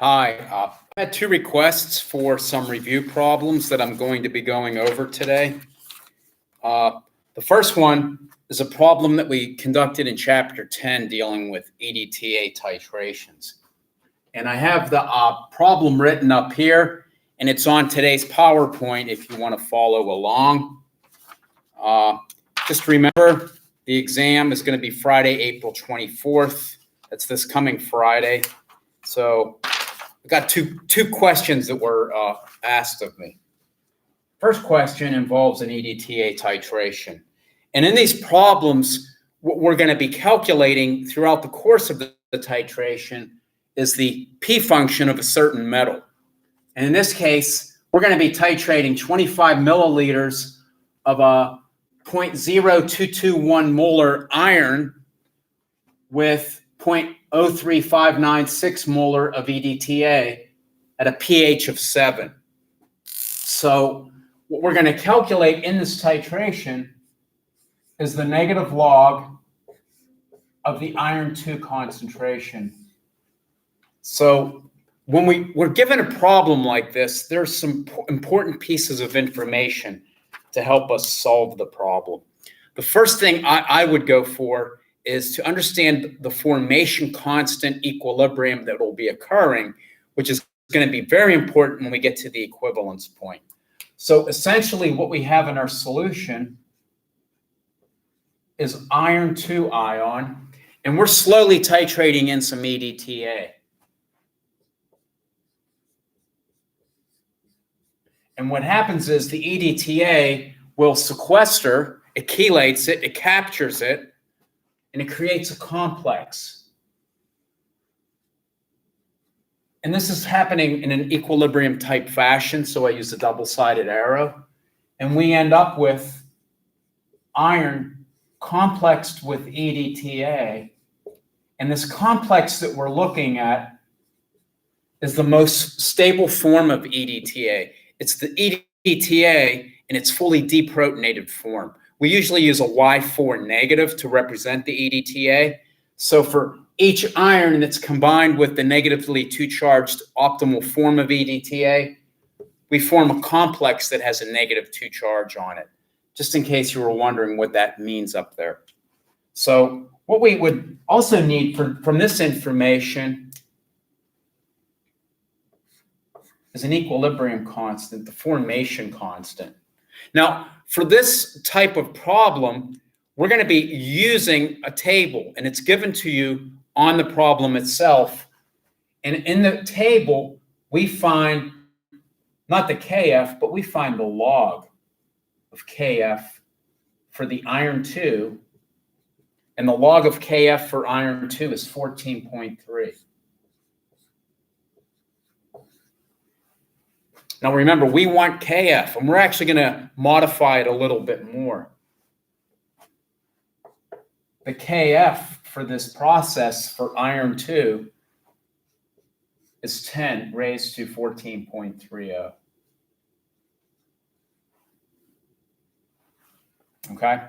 Hi, I had two requests for some review problems that I'm going to be going over today. The first one is a problem that we conducted in Chapter 10 dealing with EDTA titrations. And I have the problem written up here, and it's on today's PowerPoint if you want to follow along. Just remember, the exam is going to be Friday, April 24th. That's this coming Friday. So I've got two questions that were asked of me. First question involves an EDTA titration. And in these problems, what we're going to be calculating throughout the course of the titration is the P function of a certain metal. And in this case, we're going to be titrating 25 milliliters of a 0.0221 molar iron with 0.03596 molar of EDTA at a pH of 7. So what we're going to calculate in this titration is the negative log of the iron 2 concentration. So when we're given a problem like this, there's some important pieces of information to help us solve the problem. The first thing I would go for is to understand the formation constant equilibrium that will be occurring, which is going to be very important when we get to the equivalence point. So essentially what we have in our solution is iron 2 ion, and we're slowly titrating in some EDTA. And what happens is the EDTA will sequester, it chelates it, it captures it, and it creates a complex. And this is happening in an equilibrium type fashion, so I use a double-sided arrow. And we end up with iron complexed with EDTA. And this complex that we're looking at is the most stable form of EDTA. It's the EDTA in its fully deprotonated form. We usually use a Y4 negative to represent the EDTA. So for each iron that's combined with the negatively 2 charged optimal form of EDTA, we form a complex that has a negative 2 charge on it, just in case you were wondering what that means up there. So what we would also need from this information is an equilibrium constant, the formation constant. Now, for this type of problem, we're going to be using a table, and it's given to you on the problem itself. And in the table, we find not the KF, but we find the log of KF for the iron 2, and the log of KF for iron 2 is 14.3. Now remember, we want KF, and we're actually going to modify it a little bit more. The KF for this process for iron 2 is 10 raised to 14.30. Okay?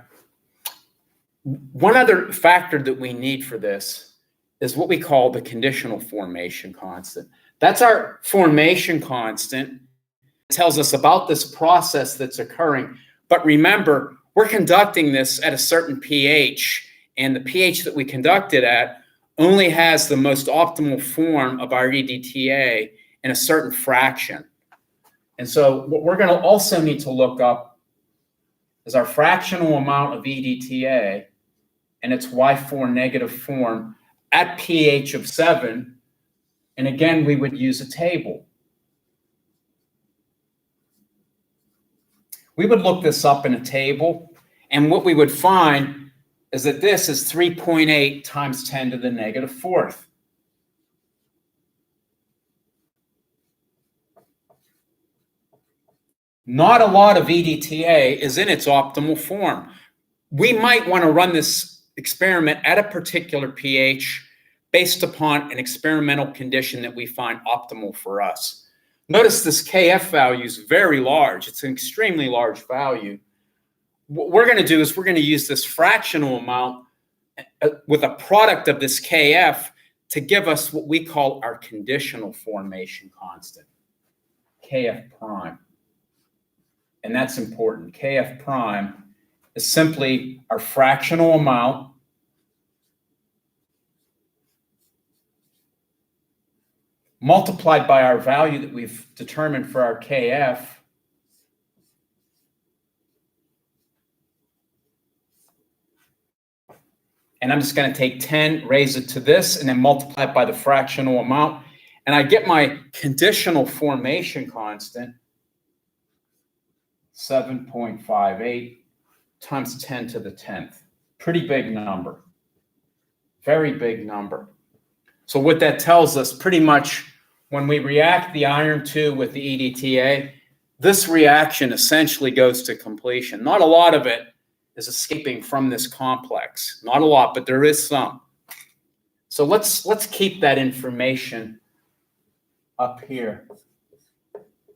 One other factor that we need for this is what we call the conditional formation constant. That's our formation constant. Tells us about this process that's occurring. But remember, we're conducting this at a certain pH, and the pH that we conduct it at only has the most optimal form of our EDTA in a certain fraction. And so what we're going to also need to look up is our fractional amount of EDTA and its Y4 negative form at pH of 7. And again, we would use a table. We would look this up in a table, and what we would find is that this is 3.8 times 10 to the negative 4th. Not a lot of EDTA is in its optimal form. We might want to run this experiment at a particular pH based upon an experimental condition that we find optimal for us. Notice this KF value is very large. It's an extremely large value. What we're going to do is we're going to use this fractional amount with a product of this KF to give us what we call our conditional formation constant, Kf prime. And that's important. Kf prime is simply our fractional amount multiplied by our value that we've determined for our Kf, and I'm just going to take 10, raise it to this, and then multiply it by the fractional amount, and I get my conditional formation constant, 7.58 times 10 to the 10th. Pretty big number. Very big number. So what that tells us, pretty much when we react the iron 2 with the EDTA, this reaction essentially goes to completion. Not a lot of it is escaping from this complex. Not a lot, but there is some. So let's keep that information up here.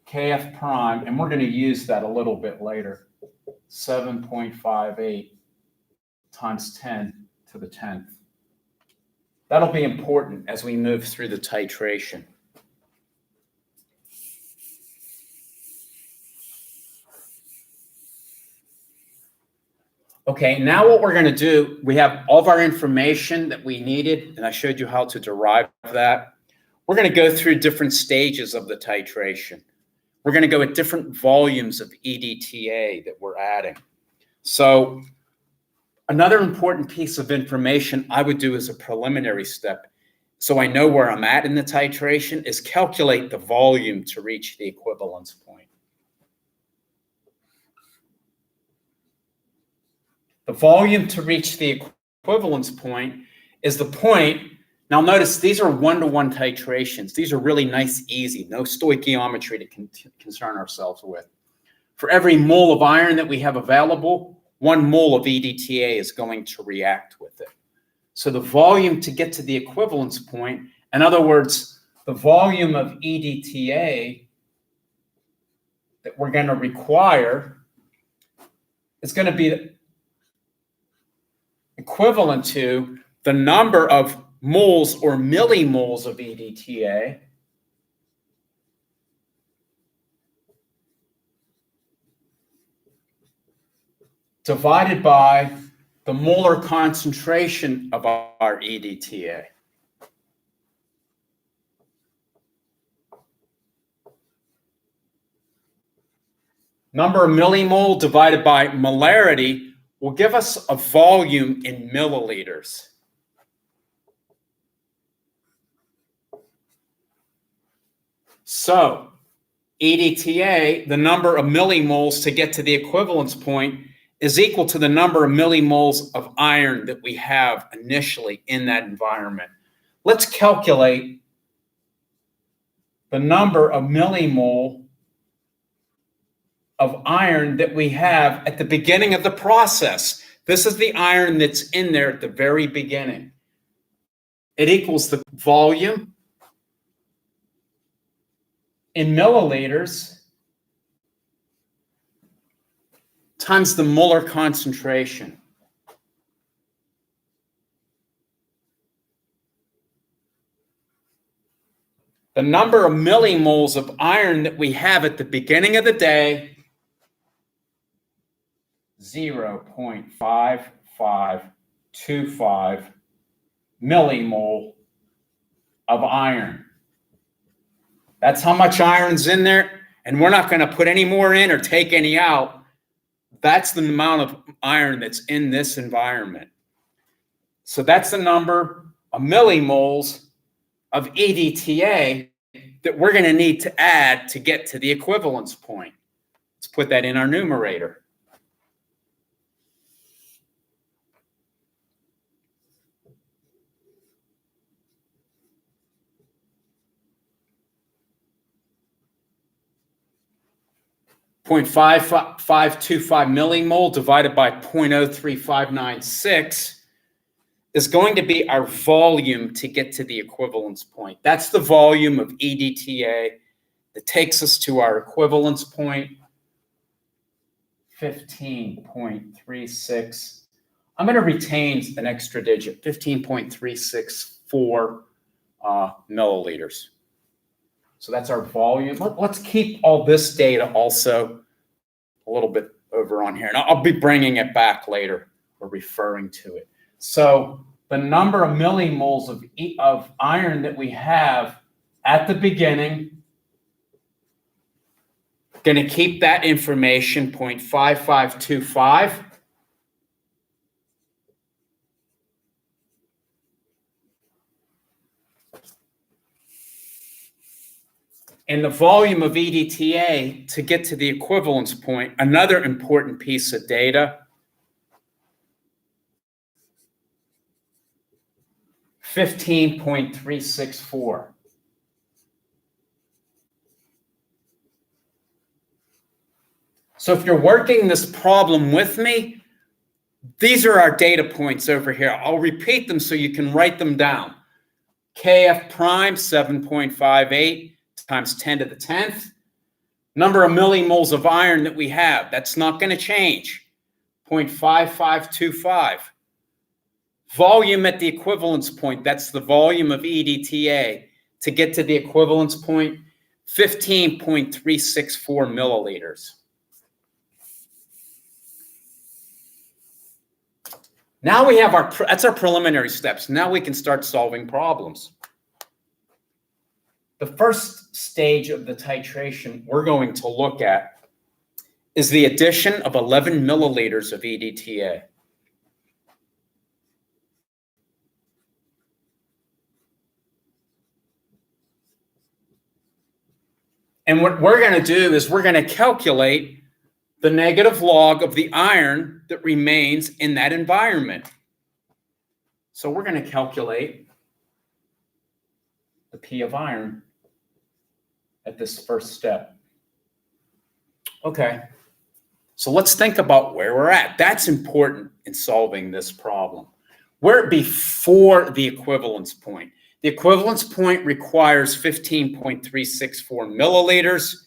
Kf prime, and we're going to use that a little bit later. 7.58 times 10 to the 10th. That'll be important as we move through the titration. Okay, now what we're going to do, we have all of our information that we needed, and I showed you how to derive that. We're going to go through different stages of the titration. We're going to go at different volumes of EDTA that we're adding. So another important piece of information I would do as a preliminary step, so I know where I'm at in the titration, is calculate the volume to reach the equivalence point. The volume to reach the equivalence point is the point. Now notice these are one-to-one titrations. These are really nice, easy, no stoichiometry to concern ourselves with. For every mole of iron that we have available, 1 mole of EDTA is going to react with it. So the volume to get to the equivalence point, in other words, the volume of EDTA that we're going to require is going to be equivalent to the number of moles or millimoles of EDTA divided by the molar concentration of our EDTA. Number of millimole divided by molarity will give us a volume in milliliters. So EDTA, the number of millimoles to get to the equivalence point, is equal to the number of millimoles of iron that we have initially in that environment. Let's calculate the number of millimole of iron that we have at the beginning of the process. This is the iron that's in there at the very beginning. It equals the volume in milliliters times the molar concentration. The number of millimoles of iron that we have at the beginning of the day, 0.5525 millimole of iron. That's how much iron's in there, and we're not going to put any more in or take any out. That's the amount of iron that's in this environment. So that's the number of millimoles of EDTA that we're going to need to add to get to the equivalence point. Let's put that in our numerator. .5525 millimole divided by 0.03596 is going to be our volume to get to the equivalence point. That's the volume of EDTA that takes us to our equivalence point, 15.36. I'm going to retain an extra digit, 15.364 milliliters. So that's our volume. Let's keep all this data also a little bit over on here. And I'll be bringing it back later or referring to it. So the number of millimoles of iron that we have at the beginning, going to keep that information 0.5525. And the volume of EDTA to get to the equivalence point, another important piece of data, 15.364. So if you're working this problem with me, these are our data points over here. I'll repeat them so you can write them down. Kf prime, 7.58 times 10 to the 10th. Number of millimoles of iron that we have, that's not going to change, 0.5525. Volume at the equivalence point, that's the volume of EDTA. To get to the equivalence point, 15.364 milliliters. Now we have that's our preliminary steps. Now we can start solving problems. The first stage of the titration we're going to look at is the addition of 11 milliliters of EDTA. And what we're going to do is we're going to calculate the negative log of the iron that remains in that environment. So we're going to calculate the P of iron at this first step. Okay, so let's think about where we're at. That's important in solving this problem. We're before the equivalence point. The equivalence point requires 15.364 milliliters.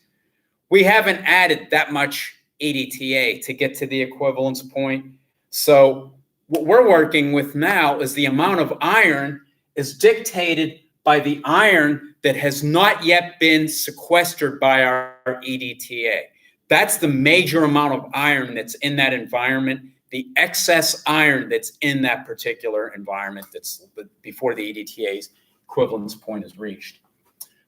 We haven't added that much EDTA to get to the equivalence point. So what we're working with now is the amount of iron is dictated by the iron that has not yet been sequestered by our EDTA. That's the major amount of iron that's in that environment, the excess iron that's in that particular environment that's before the EDTA's equivalence point is reached.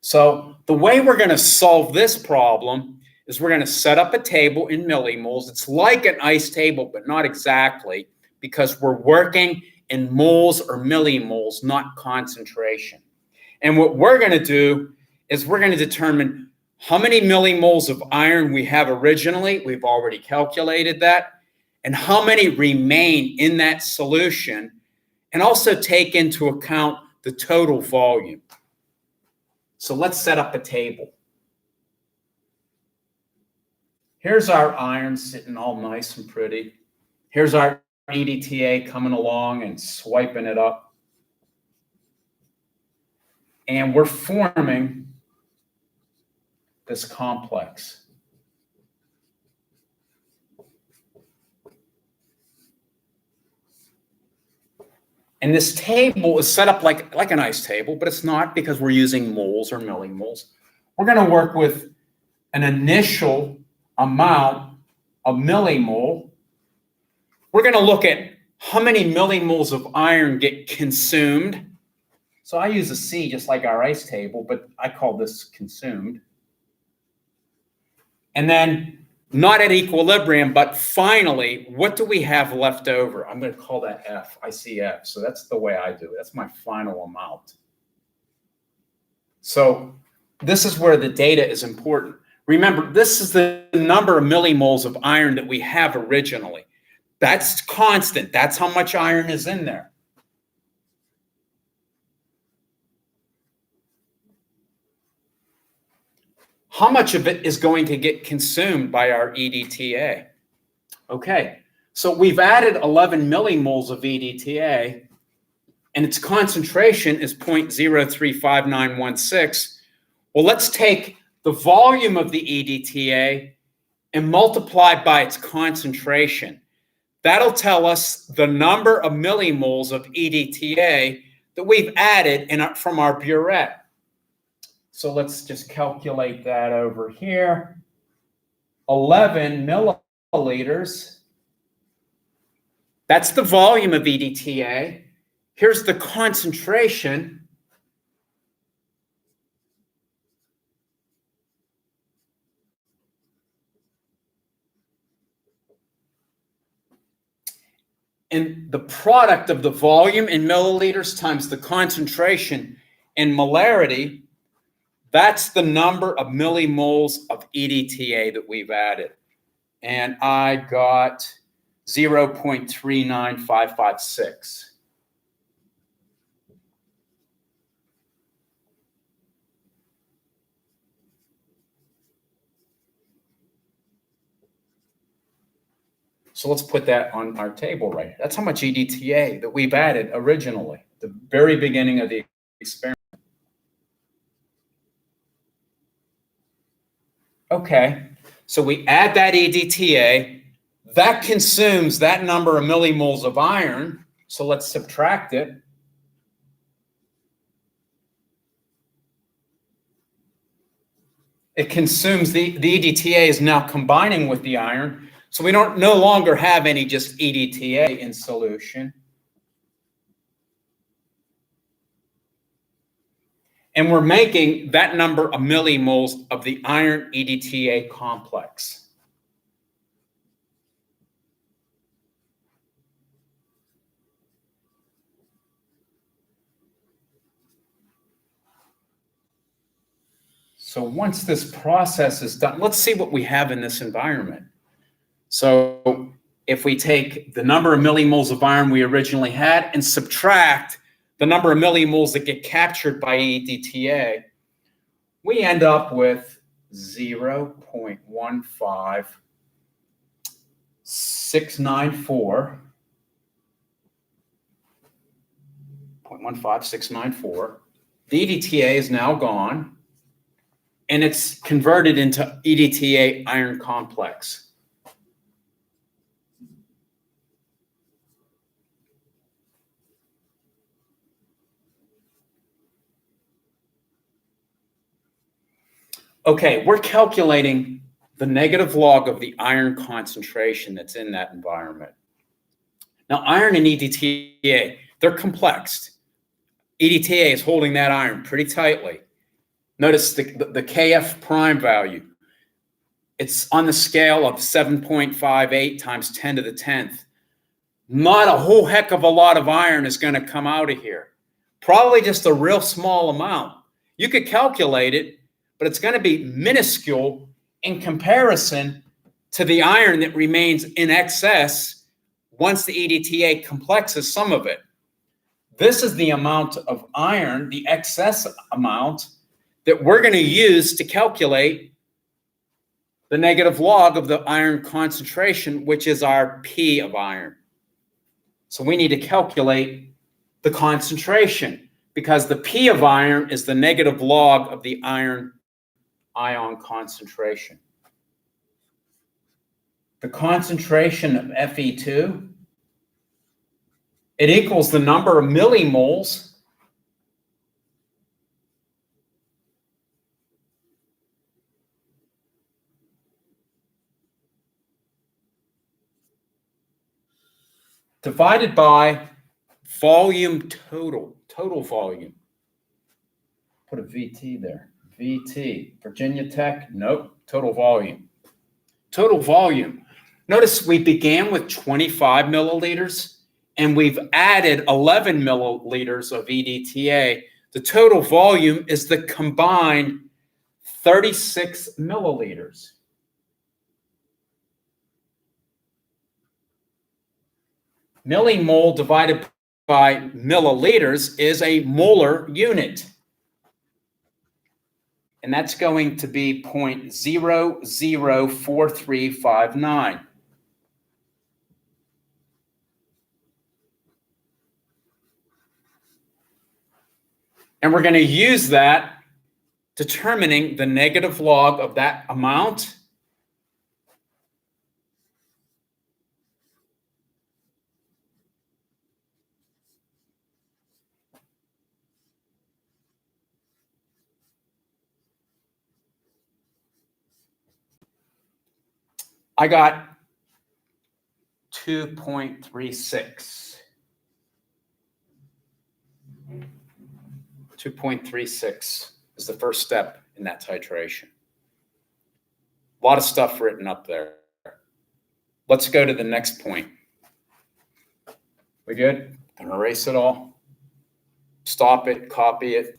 So the way we're going to solve this problem is we're going to set up a table in millimoles. It's like an ice table, but not exactly, because we're working in moles or millimoles, not concentration. And what we're going to do is we're going to determine how many millimoles of iron we have originally. We've already calculated that. And how many remain in that solution, and also take into account the total volume. So let's set up a table. Here's our iron sitting all nice and pretty. Here's our EDTA coming along and swiping it up. And we're forming this complex. And this table is set up like an ice table, but it's not, because we're using moles or millimoles. We're going to work with an initial amount of millimole. We're going to look at how many millimoles of iron get consumed. So I use a C just like our ice table, but I call this consumed. And then not at equilibrium, but finally, what do we have left over? I'm going to call that F. I see F. So that's the way I do it. That's my final amount. So this is where the data is important. Remember, this is the number of millimoles of iron that we have originally. That's constant. That's how much iron is in there. How much of it is going to get consumed by our EDTA? Okay, so we've added 11 millimoles of EDTA, and its concentration is 0.035916. Well, let's take the volume of the EDTA and multiply by its concentration. That'll tell us the number of millimoles of EDTA that we've added from our burette. So let's just calculate that over here. 11 milliliters. That's the volume of EDTA. Here's the concentration. And the product of the volume in milliliters times the concentration in molarity, that's the number of millimoles of EDTA that we've added. And I got 0.39556. So let's put that on our table right here. That's how much EDTA that we've added originally, the very beginning of the experiment. Okay, so we add that EDTA. That consumes that number of millimoles of iron. So let's subtract it. It consumes the EDTA is now combining with the iron. So we don't no longer have any just EDTA in solution. And we're making that number of millimoles of the iron EDTA complex. So once this process is done, let's see what we have in this environment. So if we take the number of millimoles of iron we originally had and subtract the number of millimoles that get captured by EDTA, we end up with 0.15694. 0.15694. The EDTA is now gone, and it's converted into EDTA iron complex. Okay, we're calculating the negative log of the iron concentration that's in that environment. Now, iron and EDTA, they're complex. EDTA is holding that iron pretty tightly. Notice the Kf prime value. It's on the scale of 7.58 times 10 to the 10th. Not a whole heck of a lot of iron is going to come out of here. Probably just a real small amount. You could calculate it, but it's going to be minuscule in comparison to the iron that remains in excess once the EDTA complexes some of it. This is the amount of iron, the excess amount, that we're going to use to calculate the negative log of the iron concentration, which is our P of iron. So we need to calculate the concentration because the P of iron is the negative log of the iron ion concentration. The concentration of Fe2, it equals the number of millimoles divided by volume total volume. Put a VT there. VT, Virginia Tech, nope, total volume. Total volume. Notice we began with 25 milliliters and we've added 11 milliliters of EDTA. The total volume is the combined 36 milliliters. Millimole divided by milliliters is a molar unit. And that's going to be 0.004359. And we're going to use that determining the negative log of that amount I got 2.36. 2.36 is the first step in that titration. A lot of stuff written up there. Let's go to the next point. We good? Gonna erase it all. Stop it, copy it.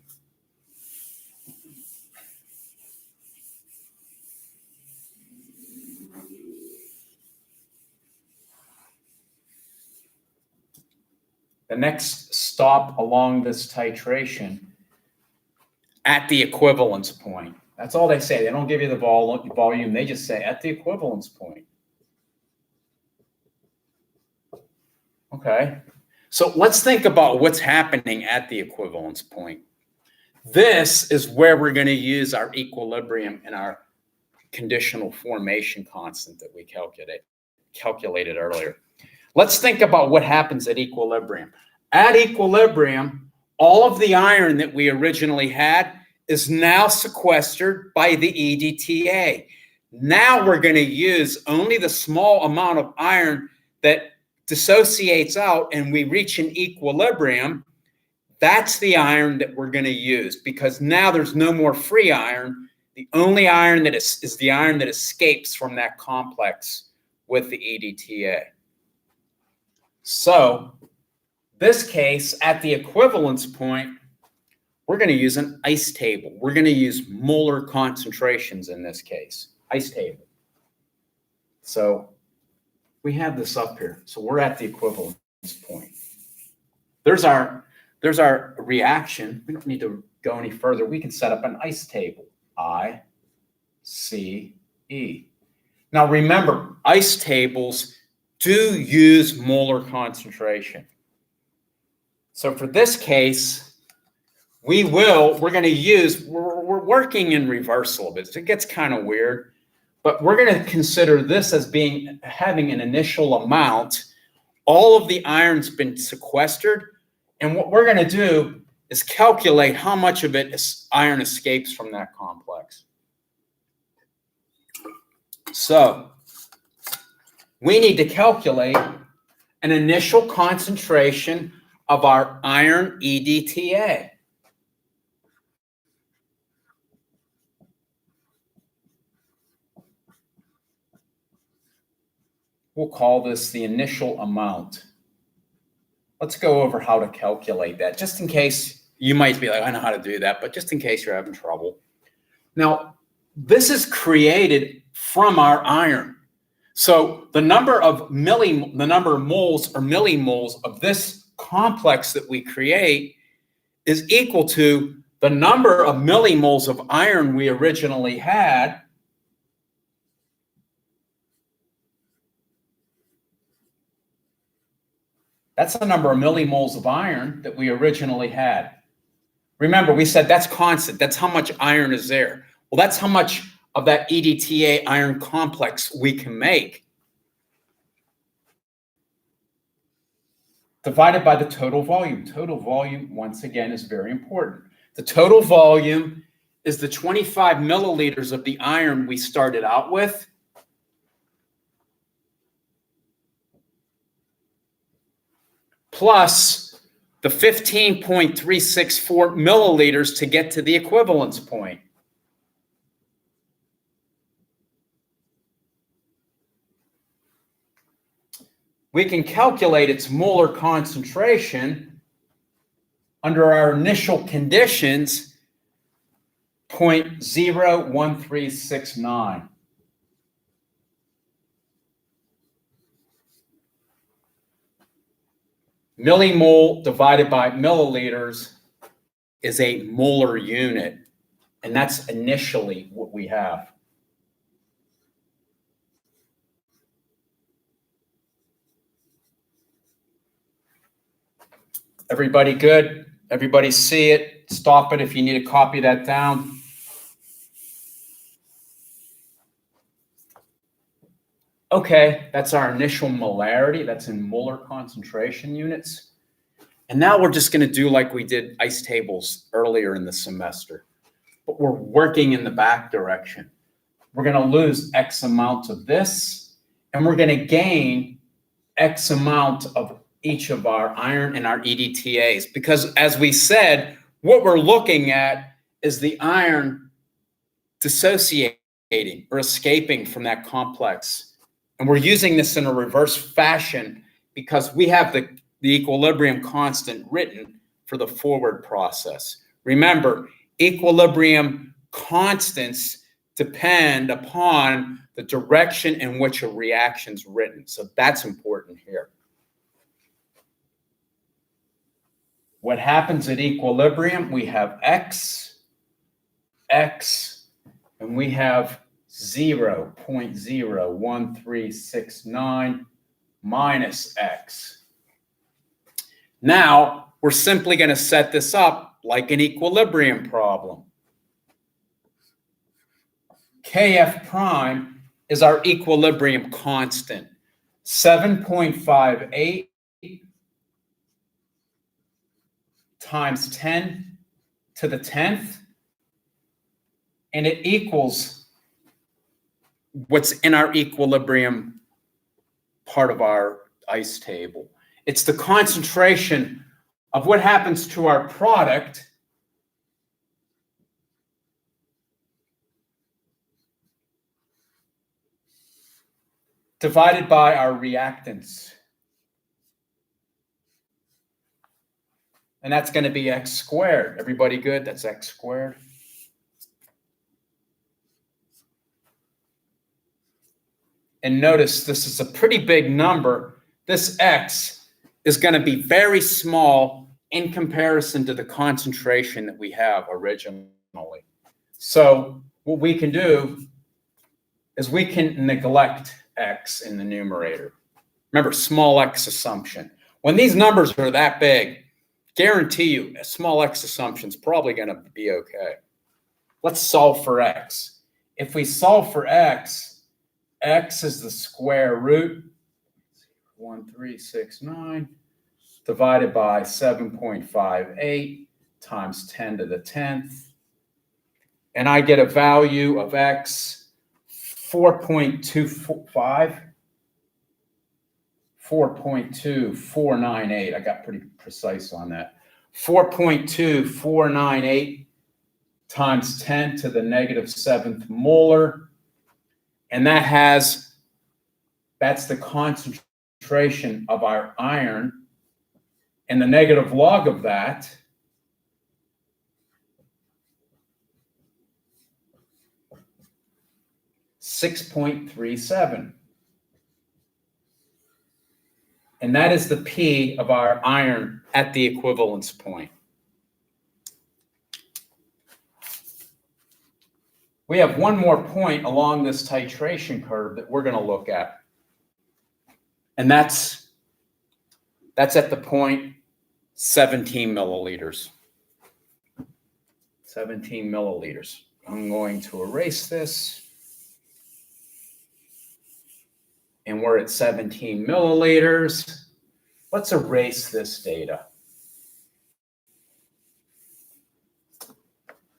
The next stop along this titration at the equivalence point. That's all they say. They don't give you the volume. They just say at the equivalence point. Okay. So let's think about what's happening at the equivalence point. This is where we're going to use our equilibrium and our conditional formation constant that we calculated earlier. Let's think about what happens at equilibrium. At equilibrium, all of the iron that we originally had is now sequestered by the EDTA. Now we're going to use only the small amount of iron that dissociates out and we reach an equilibrium. That's the iron that we're going to use because now there's no more free iron. The only iron that is the iron that escapes from that complex with the EDTA. So this case, at the equivalence point, we're going to use an ice table. We're going to use molar concentrations in this case, ice table. So we have this up here. So we're at the equivalence point. There's our reaction. We don't need to go any further. We can set up an ice table. I, C, E. Now remember, ice tables do use molar concentration. So for this case, we're working in reverse a little bit. So it gets kind of weird, but we're going to consider this as having an initial amount. All of the iron's been sequestered. And what we're going to do is calculate how much of iron escapes from that complex. So we need to calculate an initial concentration of our iron EDTA. We'll call this the initial amount. Let's go over how to calculate that, just in case you might be like, I know how to do that, but just in case you're having trouble. Now, this is created from our iron. So the number of moles or millimoles of this complex that we create is equal to the number of millimoles of iron we originally had That's the number of millimoles of iron that we originally had. Remember, we said that's constant. That's how much iron is there. Well, that's how much of that EDTA iron complex we can make. Divided by the total volume. Total volume, once again, is very important. The total volume is the 25 milliliters of the iron we started out with, plus the 15.364 milliliters to get to the equivalence point. We can calculate its molar concentration under our initial conditions, 0.01369. Millimole divided by milliliters is a molar unit, and that's initially what we have. Everybody good? Everybody see it? Stop it if you need to copy that down. Okay, that's our initial molarity. That's in molar concentration units. And now we're just going to do like we did ice tables earlier in the semester. But we're working in the back direction. We're going to lose X amount of this, and we're going to gain X amount of each of our iron and our EDTAs. Because as we said, what we're looking at is the iron dissociating or escaping from that complex. And we're using this in a reverse fashion because we have the equilibrium constant written for the forward process. Remember, equilibrium constants depend upon the direction in which a reaction's written. So that's important here. What happens at equilibrium? We have X, and we have 0.01369 minus X. Now, we're simply going to set this up like an equilibrium problem. Kf prime is our equilibrium constant, 7.58 times 10 to the 10th, and it equals what's in our equilibrium part of our ice table. It's the concentration of what happens to our product divided by our reactants. And that's going to be X squared. Everybody good? That's X squared. And notice this is a pretty big number. This X is going to be very small in comparison to the concentration that we have originally. So what we can do is we can neglect X in the numerator. Remember, small x assumption. When these numbers are that big, guarantee you a small x assumption is probably going to be okay. Let's solve for X. If we solve for X, X is the square root 1369 divided by 7.58 times 10 to the 10th. And I get a value of X 4.2498. I got pretty precise on that. 4.2498 times 10 to the negative 7th molar. And that's the concentration of our iron. And the negative log of that is 6.37. And that is the P of our iron at the equivalence point. We have one more point along this titration curve that we're going to look at. And that's at the point 17 milliliters. 17 milliliters. I'm going to erase this. And we're at 17 milliliters. Let's erase this data.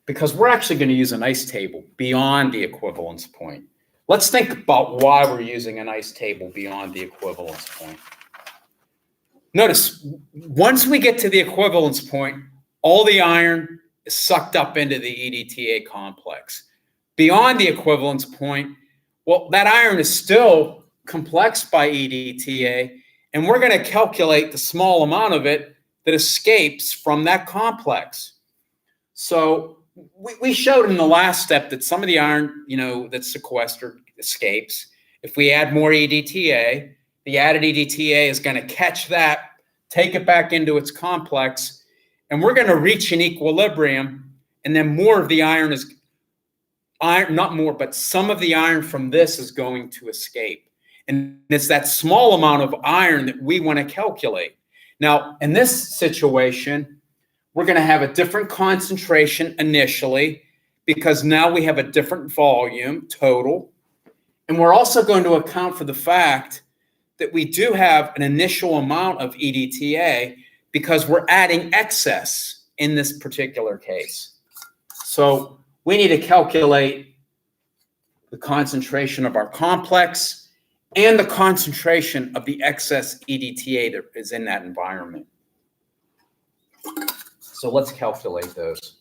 Because we're actually going to use an ice table beyond the equivalence point. Let's think about why we're using an ice table beyond the equivalence point. Notice, once we get to the equivalence point, all the iron is sucked up into the EDTA complex. Beyond the equivalence point, well, that iron is still complexed by EDTA, and we're going to calculate the small amount of it that escapes from that complex. So we showed in the last step that some of the iron, that's sequestered escapes. If we add more EDTA, the added EDTA is going to catch that, take it back into its complex, and we're going to reach an equilibrium, and then more of the iron is, not more, but some of the iron from this is going to escape. And it's that small amount of iron that we want to calculate. Now, in this situation, we're going to have a different concentration initially because now we have a different volume total. And we're also going to account for the fact that we do have an initial amount of EDTA because we're adding excess in this particular case. So we need to calculate the concentration of our complex. and the concentration of the excess EDTA that is in that environment. So let's calculate those.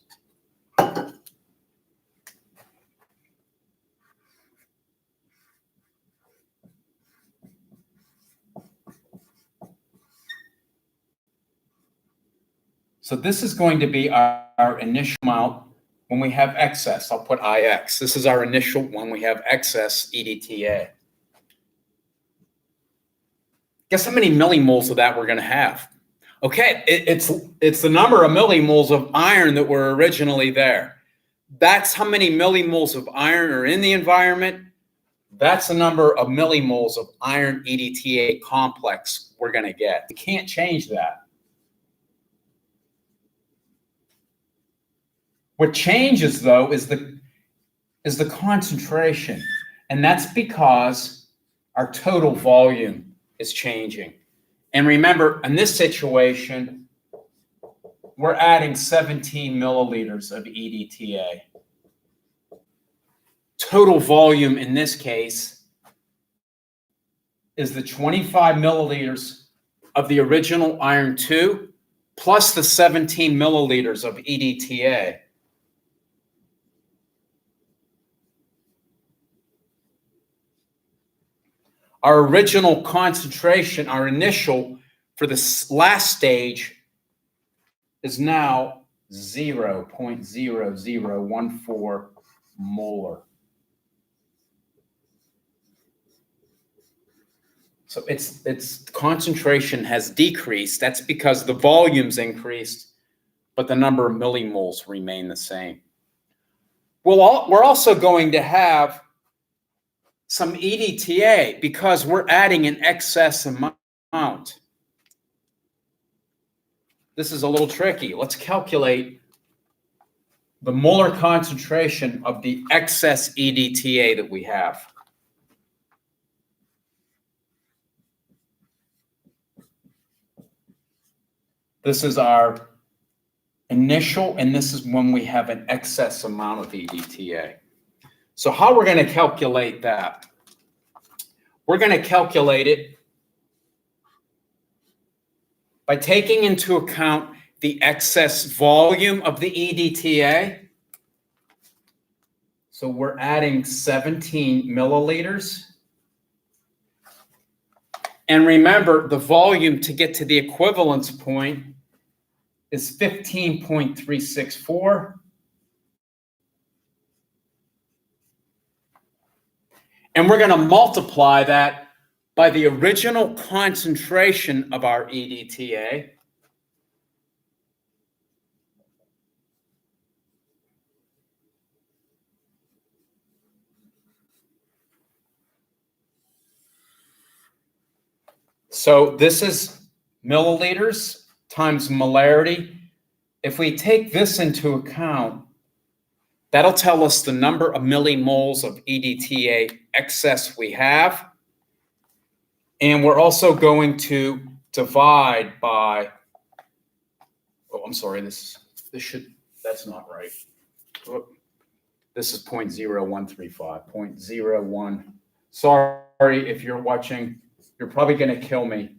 So this is going to be our initial amount when we have excess. I'll put IX. This is our initial when we have excess EDTA. Guess how many millimoles of that we're going to have? Okay, it's the number of millimoles of iron that were originally there. That's how many millimoles of iron are in the environment. That's the number of millimoles of iron EDTA complex we're going to get. We can't change that. What changes, though, is the concentration, and that's because our total volume is changing. And remember, in this situation, we're adding 17 milliliters of EDTA. Total volume in this case is the 25 milliliters of the original iron 2 plus the 17 milliliters of EDTA. Our original concentration, our initial for this last stage is now 0.0014 molar. So its concentration has decreased. That's because the volume's increased, but the number of millimoles remain the same. We're also going to have some EDTA because we're adding an excess amount. This is a little tricky. Let's calculate the molar concentration of the excess EDTA that we have. This is our initial, and this is when we have an excess amount of EDTA. So how we're going to calculate that? We're going to calculate it by taking into account the excess volume of the EDTA. So we're adding 17 milliliters. And remember, the volume to get to the equivalence point is 15.364. And we're going to multiply that by the original concentration of our EDTA. So this is milliliters times molarity. If we take this into account, that'll tell us the number of millimoles of EDTA excess we have. And we're also going to divide by, oh, I'm sorry, that's not right. This is 0.0135, 0.01. Sorry if you're watching, you're probably going to kill me,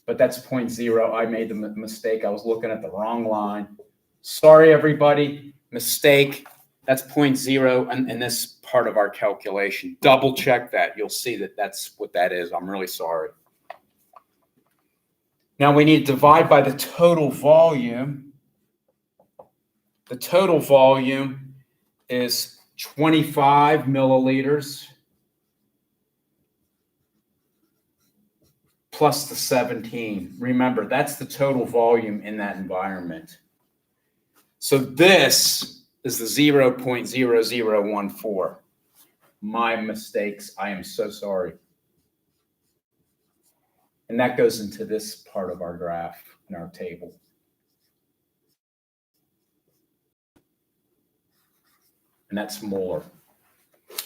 but that's 0.0. I made the mistake. I was looking at the wrong line. Sorry, everybody, mistake. That's 0.0 in this part of our calculation. Double check that. You'll see that that's what that is. I'm really sorry. Now we need to divide by the total volume. The total volume is 25 milliliters plus the 17. Remember, that's the total volume in that environment. So this is the 0.0014. My mistakes. I am so sorry. And that goes into this part of our graph in our table. And that's molar.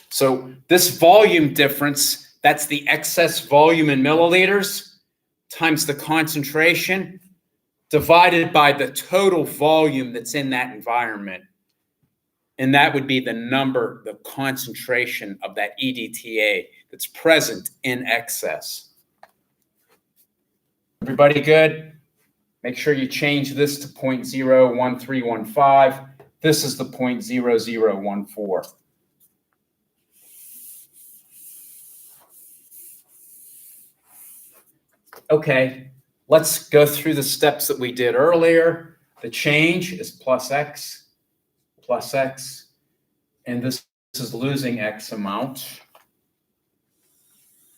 So this volume difference, that's the excess volume in milliliters times the concentration divided by the total volume that's in that environment. And that would be the number, the concentration of that EDTA that's present in excess. Everybody good? Make sure you change this to 0.01315. This is the 0.0014. Okay, let's go through the steps that we did earlier. The change is plus x, and this is losing x amount.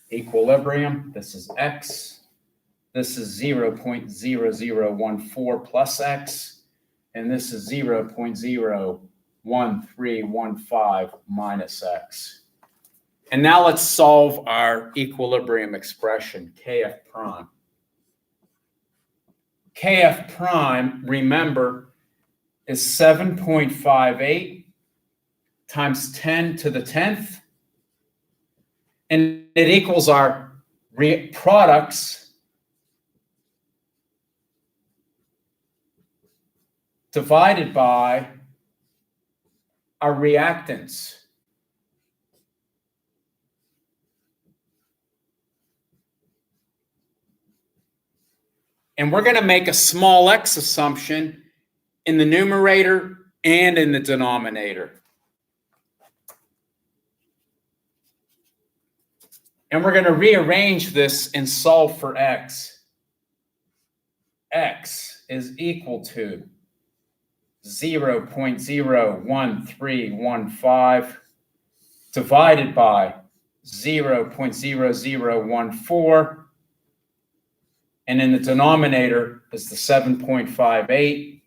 Equilibrium, this is x. This is 0.0014 plus x, and this is 0.01315 minus x. And now let's solve our equilibrium expression, kf prime. Kf prime, remember, is 7.58 times 10 to the 10th, and it equals our products divided by our reactants. And we're going to make a small x assumption in the numerator and in the denominator. And we're going to rearrange this and solve for x. X is equal to 0.01315 divided by 0.0014, and in the denominator is the 7.58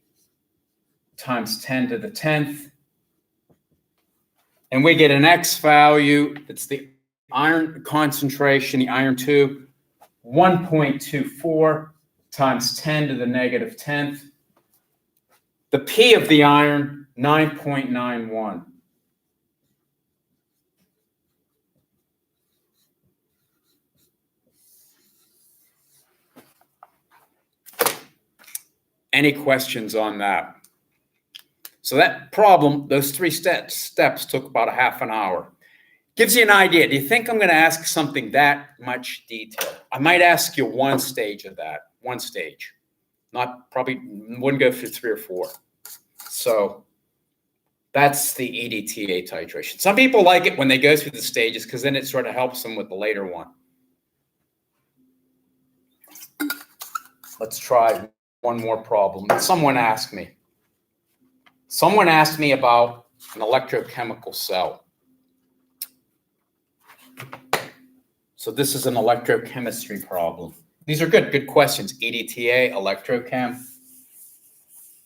times 10 to the 10th, and we get an x value. It's the iron concentration, the iron 2, 1.24 times 10 to the negative 10th. The P of the iron, 9.91. Any questions on that? So that problem, those three steps took about a half an hour. Gives you an idea. Do you think I'm going to ask something that much detail? I might ask you one stage of that, one stage. Not probably wouldn't go through 3 or 4. So that's the EDTA titration. Some people like it when they go through the stages because then it sort of helps them with the later one. Let's try one more problem. Someone asked me. Someone asked me about an electrochemical cell. So this is an electrochemistry problem. These are good questions. EDTA, electrochem.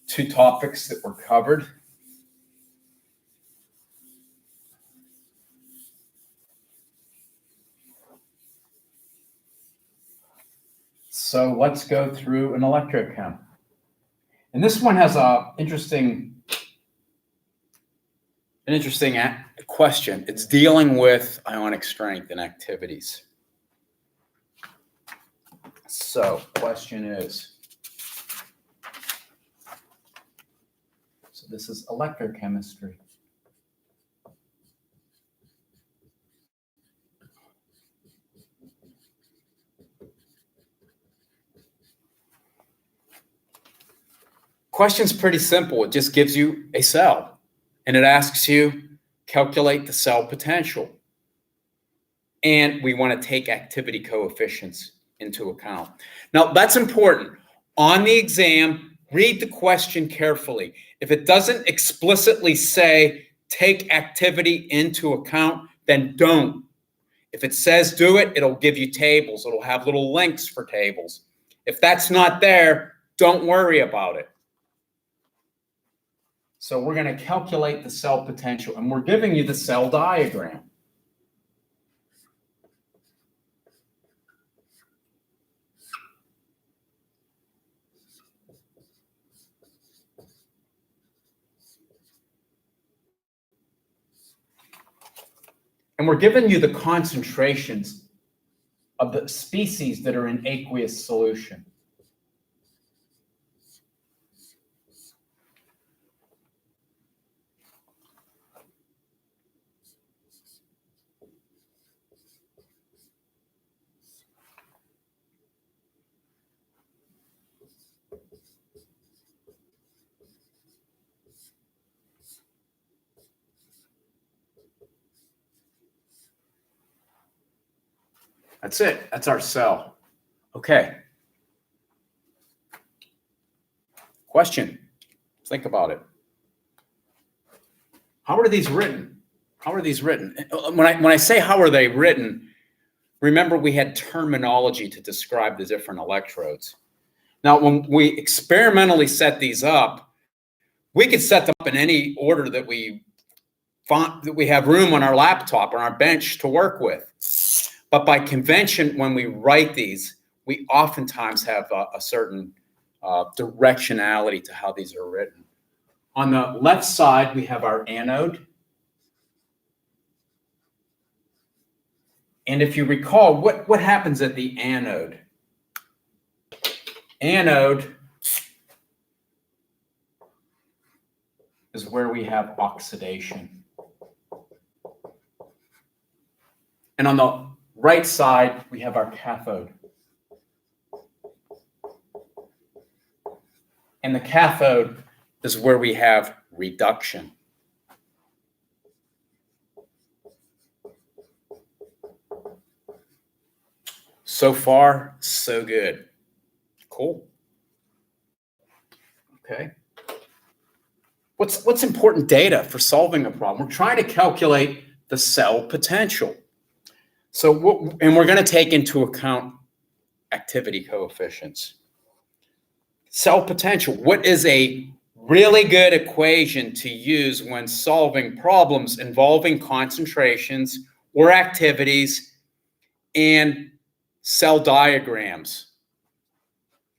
2 topics that were covered. So let's go through an electrochem. And this one has an interesting question. It's dealing with ionic strength and activities. So question is, so this is electrochemistry. Question's pretty simple. It just gives you a cell, and it asks you calculate the cell potential. And we want to take activity coefficients into account. Now, that's important. On the exam, read the question carefully. If it doesn't explicitly say take activity into account, then don't. If it says do it, it'll give you tables. It'll have little links for tables. If that's not there, don't worry about it. So we're going to calculate the cell potential, and we're giving you the cell diagram. And we're giving you the concentrations of the species that are in aqueous solution. That's it. That's our cell. Okay. Question. Think about it. How are these written? How are these written? When I say how are they written, remember we had terminology to describe the different electrodes. Now, when we experimentally set these up, we could set them up in any order that we have room on our laptop or our bench to work with. But by convention, when we write these, we oftentimes have a certain directionality to how these are written. On the left side, we have our anode. And if you recall, what happens at the anode? Anode is where we have oxidation. And on the right side, we have our cathode. And the cathode is where we have reduction. So far, so good. Cool. Okay. What's important data for solving a problem? We're trying to calculate the cell potential. And we're going to take into account activity coefficients. Cell potential. What is a really good equation to use when solving problems involving concentrations or activities and cell diagrams?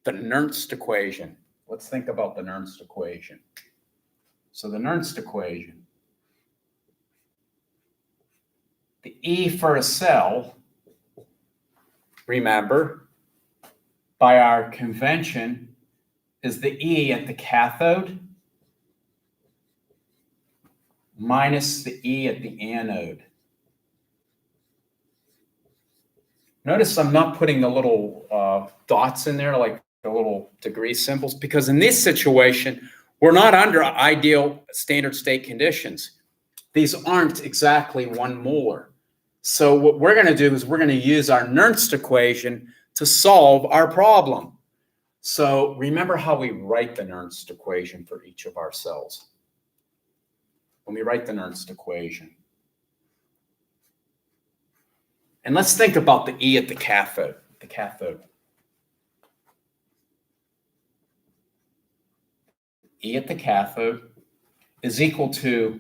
The Nernst equation. Let's think about the Nernst equation. So the Nernst equation, the E for a cell, remember, by our convention, is the E at the cathode minus the E at the anode. Notice I'm not putting the little dots in there, like the little degree symbols, because in this situation, we're not under ideal standard state conditions. These aren't exactly 1 molar. So what we're going to do is we're going to use our Nernst equation to solve our problem. So remember how we write the Nernst equation for each of our cells. When we write the Nernst equation. And let's think about the E at the cathode. The cathode. E at the cathode is equal to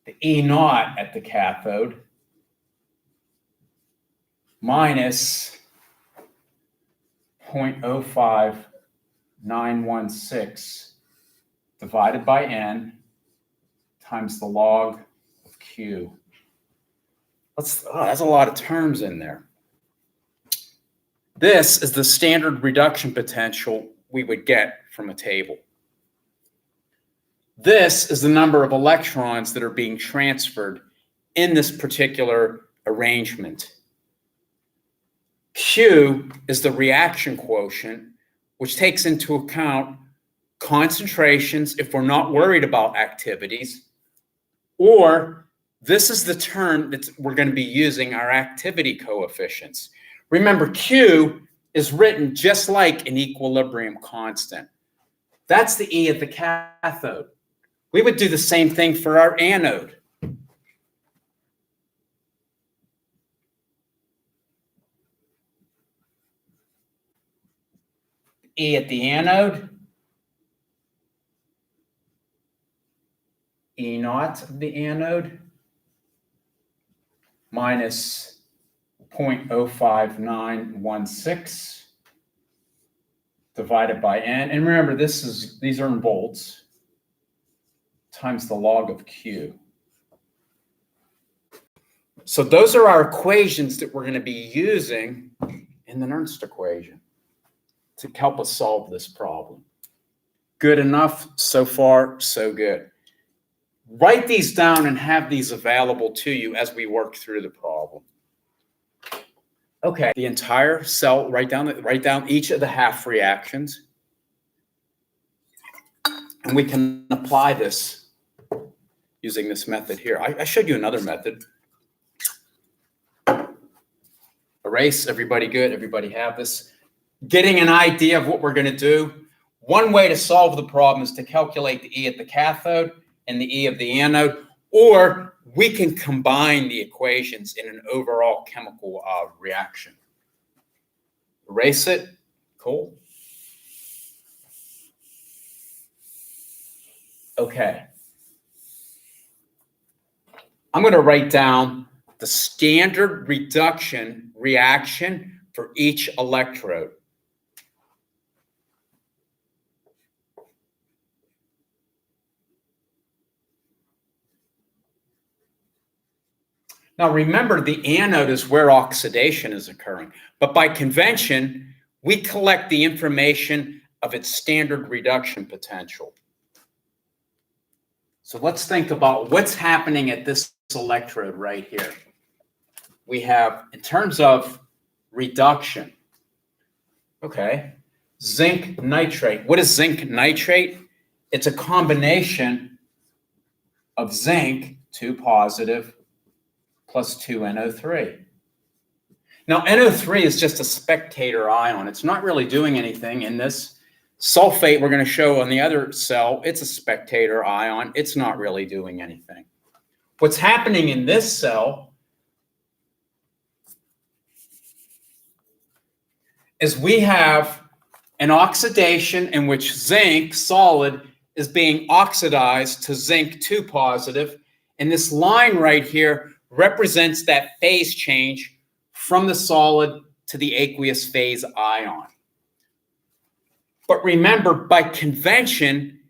the E naught at the cathode minus 0.05916 divided by N times the log of Q. That's a lot of terms in there. This is the standard reduction potential we would get from a table. This is the number of electrons that are being transferred in this particular arrangement. Q is the reaction quotient, which takes into account concentrations if we're not worried about activities, or this is the term that we're going to be using our activity coefficients. Remember, Q is written just like an equilibrium constant. That's the E at the cathode. We would do the same thing for our anode. E at the anode, E naught of the anode, minus 0.05916 divided by N. And remember, these are in volts, times the log of Q. So those are our equations that we're going to be using in the Nernst equation to help us solve this problem. Good enough? So far, so good. Write these down and have these available to you as we work through the problem. Okay, the entire cell, write down each of the half reactions. And we can apply this using this method here. I showed you another method. Erase, everybody good? Everybody have this? Getting an idea of what we're going to do. One way to solve the problem is to calculate the E at the cathode and the E of the anode, or we can combine the equations in an overall chemical reaction. Erase it. Cool. Okay. I'm going to write down the standard reduction reaction for each electrode. Now remember, the anode is where oxidation is occurring, but by convention, we collect the information of its standard reduction potential. So let's think about what's happening at this electrode right here. We have, in terms of reduction, okay, zinc nitrate. What is zinc nitrate? It's a combination of zinc, 2 positive, plus 2 NO3. Now, NO3 is just a spectator ion. It's not really doing anything in this. Sulfate, we're going to show on the other cell, it's a spectator ion. It's not really doing anything. What's happening in this cell is we have an oxidation in which zinc, solid, is being oxidized to zinc 2 positive. And this line right here represents that phase change from the solid to the aqueous phase ion. But remember, by convention,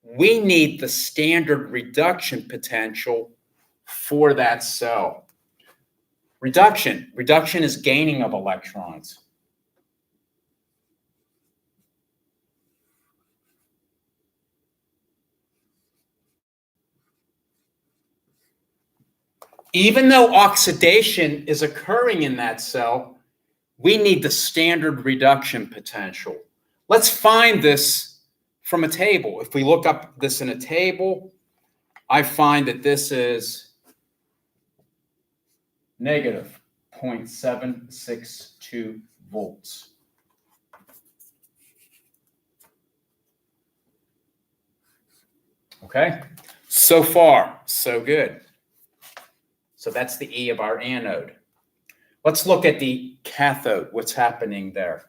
we need the standard reduction potential for that cell. Reduction is gaining of electrons. Even though oxidation is occurring in that cell, we need the standard reduction potential. Let's find this from a table. If we look up this in a table, I find that this is negative 0.762 volts. Okay, so far, so good. So that's the E of our anode. Let's look at the cathode, what's happening there.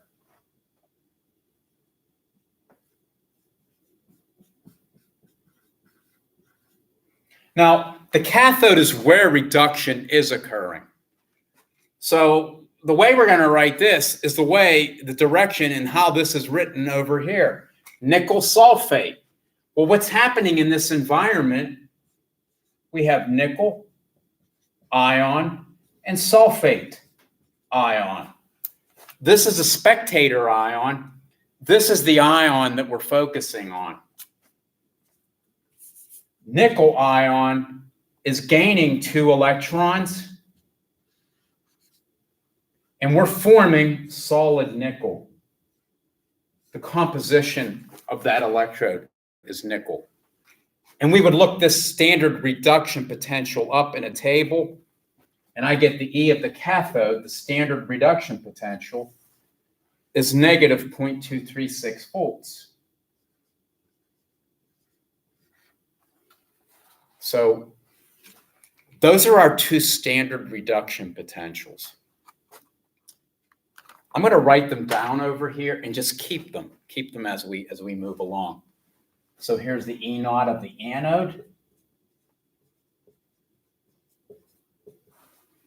Now, the cathode is where reduction is occurring. So the way we're going to write this is the direction and how this is written over here. Nickel sulfate. Well, what's happening in this environment? We have nickel ion and sulfate ion. This is a spectator ion. This is the ion that we're focusing on. Nickel ion is gaining 2 electrons, and we're forming solid nickel. The composition of that electrode is nickel. And we would look this standard reduction potential up in a table, and I get the E of the cathode, the standard reduction potential, is negative 0.236 volts. So those are our 2 standard reduction potentials. I'm going to write them down over here and just keep them as we move along. So here's the E naught of the anode,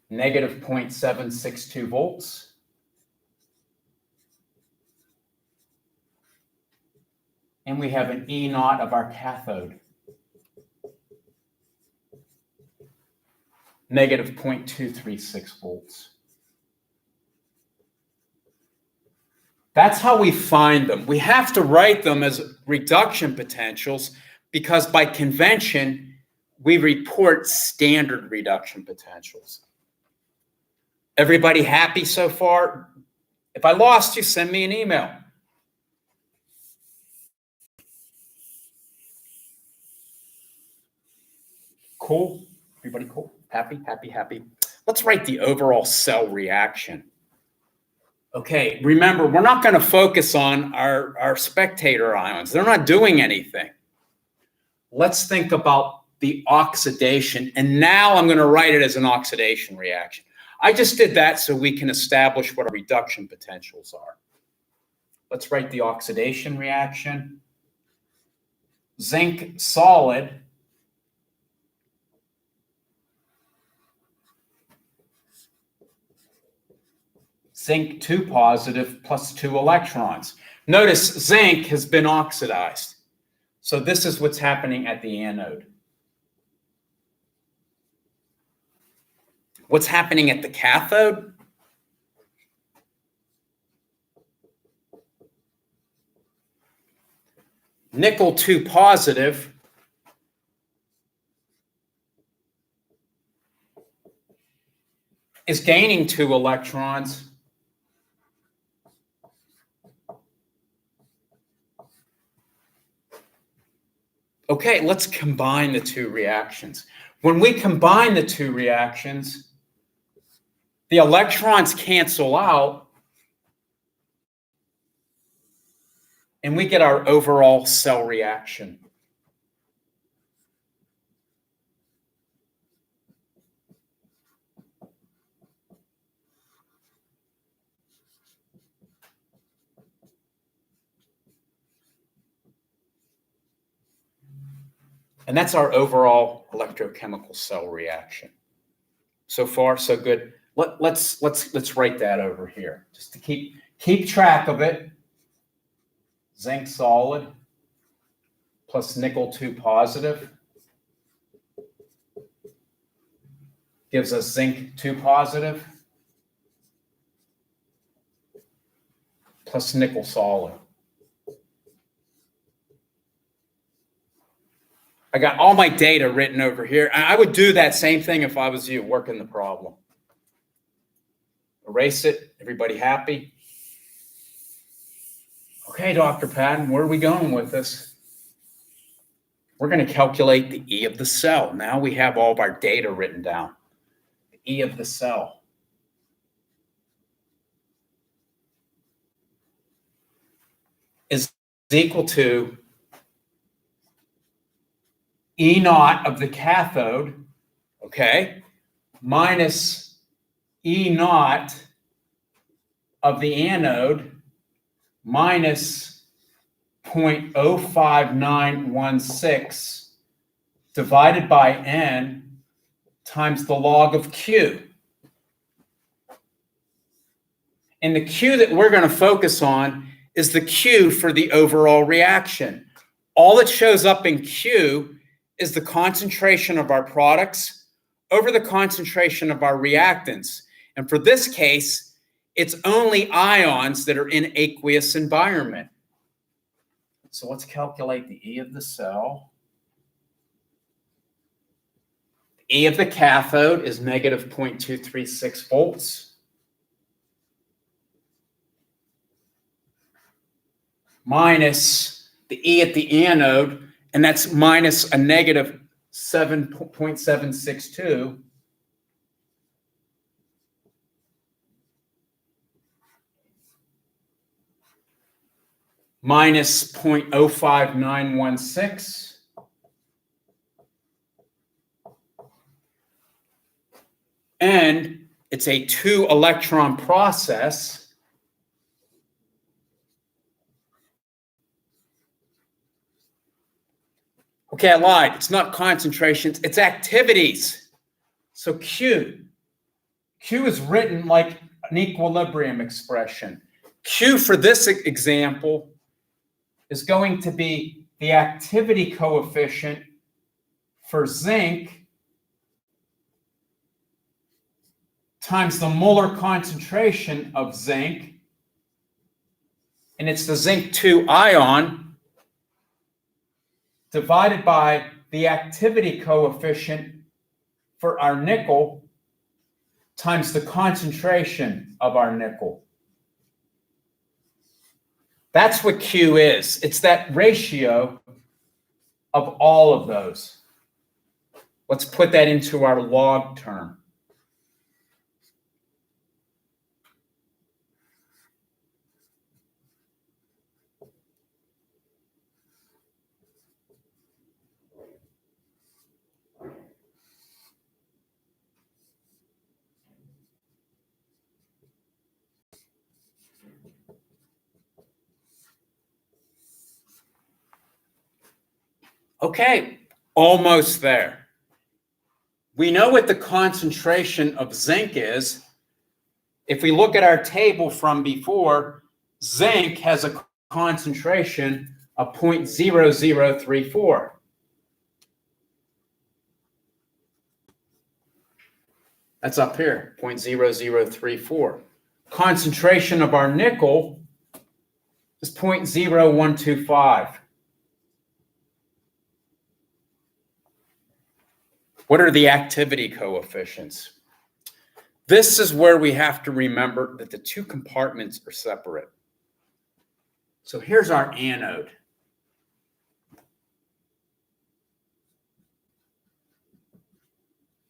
negative 0.762 volts. And we have an E naught of our cathode, negative 0.236 volts. That's how we find them. We have to write them as reduction potentials because by convention, we report standard reduction potentials. Everybody happy so far? If I lost you, send me an email. Cool? Everybody cool? Happy, happy, happy. Let's write the overall cell reaction. Okay, remember, we're not going to focus on our spectator ions. They're not doing anything. Let's think about the oxidation. And now I'm going to write it as an oxidation reaction. I just did that so we can establish what our reduction potentials are. Let's write the oxidation reaction. Zinc solid zinc 2 positive plus 2 electrons. Notice zinc has been oxidized. So this is what's happening at the anode. What's happening at the cathode? Nickel 2 positive is gaining 2 electrons. Okay, let's combine the two reactions. When we combine the two reactions, the electrons cancel out, and we get our overall cell reaction. And that's our overall electrochemical cell reaction. So far, so good. Let's write that over here just to keep track of it. Zinc solid plus nickel 2 positive gives us zinc 2 positive plus nickel solid. I got all my data written over here. I would do that same thing if I was you working the problem. Erase it. Everybody happy? Okay, Dr. Patton, where are we going with this? We're going to calculate the E of the cell. Now we have all of our data written down. The E of the cell. Is equal to E naught of the cathode, okay, minus E naught of the anode minus 0.05916 divided by N times the log of Q. And the Q that we're going to focus on is the Q for the overall reaction. All that shows up in Q is the concentration of our products over the concentration of our reactants. And for this case, it's only ions that are in aqueous environment. So let's calculate the E of the cell. The E of the cathode is negative 0.236 volts. Minus the E at the anode, and that's minus a negative 7.762. Minus 0.05916. And it's a 2-electron process. Okay, I lied. It's not concentrations, it's activities. So Q is written like an equilibrium expression. Q for this example is going to be the activity coefficient for zinc times the molar concentration of zinc, and it's the zinc 2 ion, divided by the activity coefficient for our nickel times the concentration of our nickel. That's what Q is. It's that ratio of all of those. Let's put that into our log term. Okay, almost there. We know what the concentration of zinc is. If we look at our table from before, zinc has a concentration of 0.0034. That's up here, 0.0034. Concentration of our nickel is 0.0125. What are the activity coefficients? This is where we have to remember that the two compartments are separate. So here's our anode.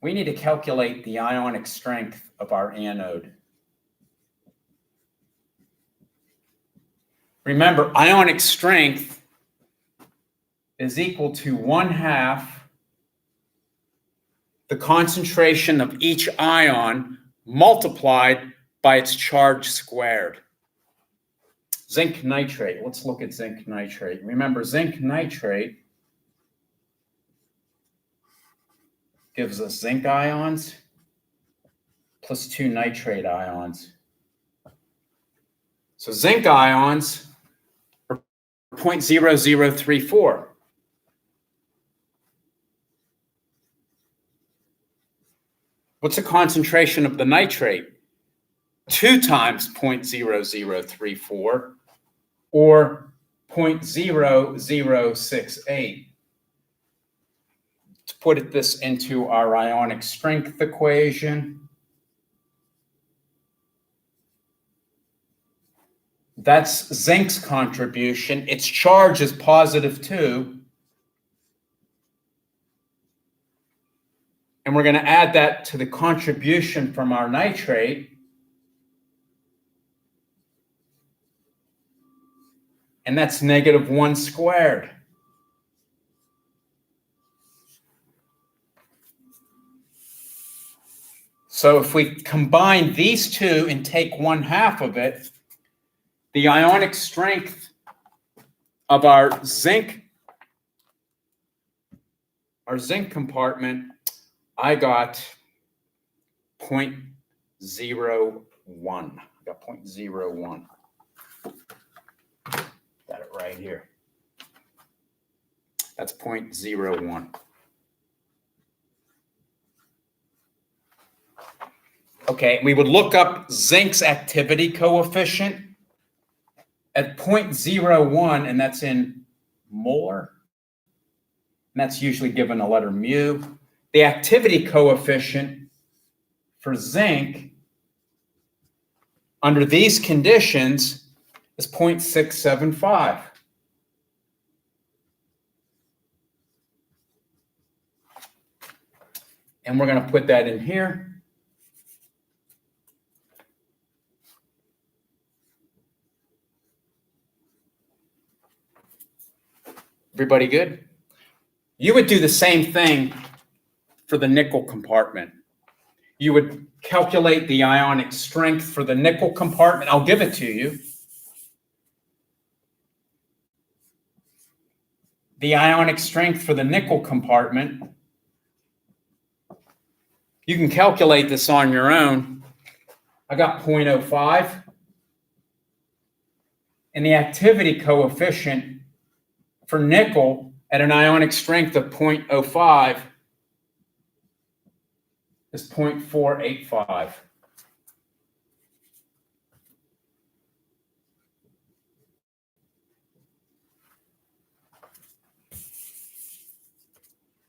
We need to calculate the ionic strength of our anode. Remember, ionic strength is equal to 1/2 the concentration of each ion multiplied by its charge squared. Zinc nitrate. Let's look at zinc nitrate. Remember, zinc nitrate gives us zinc ions plus 2 nitrate ions. So zinc ions are 0.0034. What's the concentration of the nitrate? 2 times 0.0034, or 0.0068. To put this into our ionic strength equation, that's zinc's contribution. Its charge is +2. And we're going to add that to the contribution from our nitrate. And that's -1 squared. So if we combine these two and take 1/2 of it, the ionic strength of our zinc compartment, I got 0.01. I got 0.01. Got it right here. That's 0.01. Okay, we would look up zinc's activity coefficient at 0.01, and that's in molar. And that's usually given a letter mu. The activity coefficient for zinc under these conditions is 0.675. And we're going to put that in here. Everybody good? You would do the same thing for the nickel compartment. You would calculate the ionic strength for the nickel compartment. I'll give it to you. The ionic strength for the nickel compartment, you can calculate this on your own. I got 0.05. And the activity coefficient for nickel at an ionic strength of 0.05 is 0.485.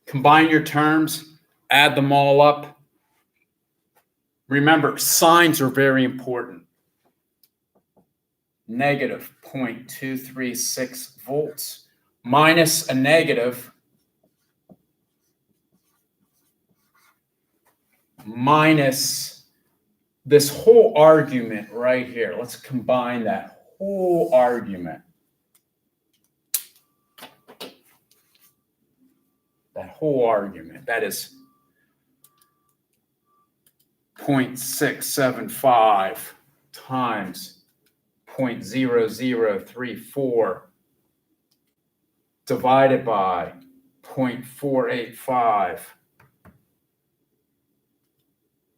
Combine your terms, add them all up. Remember, signs are very important. Negative 0.236 volts minus a negative minus this whole argument right here. Let's combine that whole argument. That whole argument, that is 0.675 times 0.0034 divided by 0.485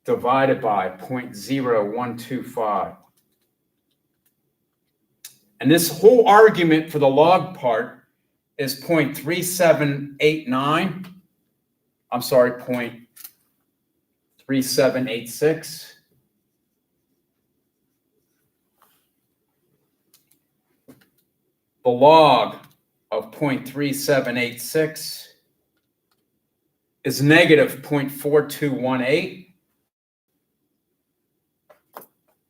divided by 0.0125. And this whole argument for the log part is 0.3789. I'm sorry, 0.3786. The log of 0.3786 is negative 0.4218.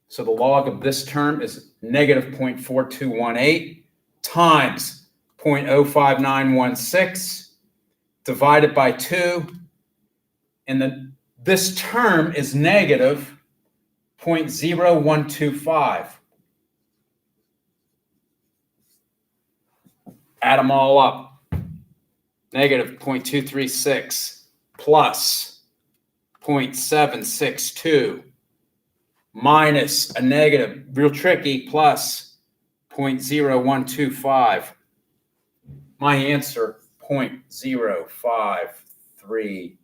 So the log of this term is negative 0.4218 times 0.05916 divided by 2. And then this term is negative 0.0125. Add them all up. Negative 0.236 plus 0.762 minus a negative, real tricky, plus 0.0125. My answer, 0.0538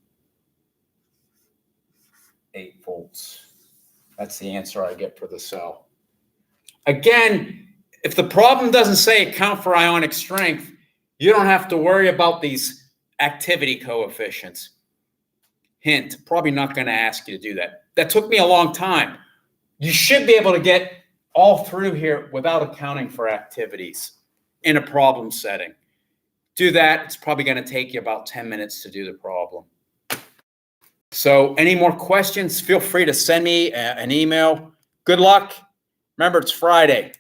volts. That's the answer I get for the cell. Again, if the problem doesn't say account for ionic strength, you don't have to worry about these activity coefficients. Hint, probably not going to ask you to do that. That took me a long time. You should be able to get all through here without accounting for activities in a problem setting. Do that. It's probably going to take you about 10 minutes to do the problem. So any more questions, feel free to send me an email. Good luck. Remember, it's Friday.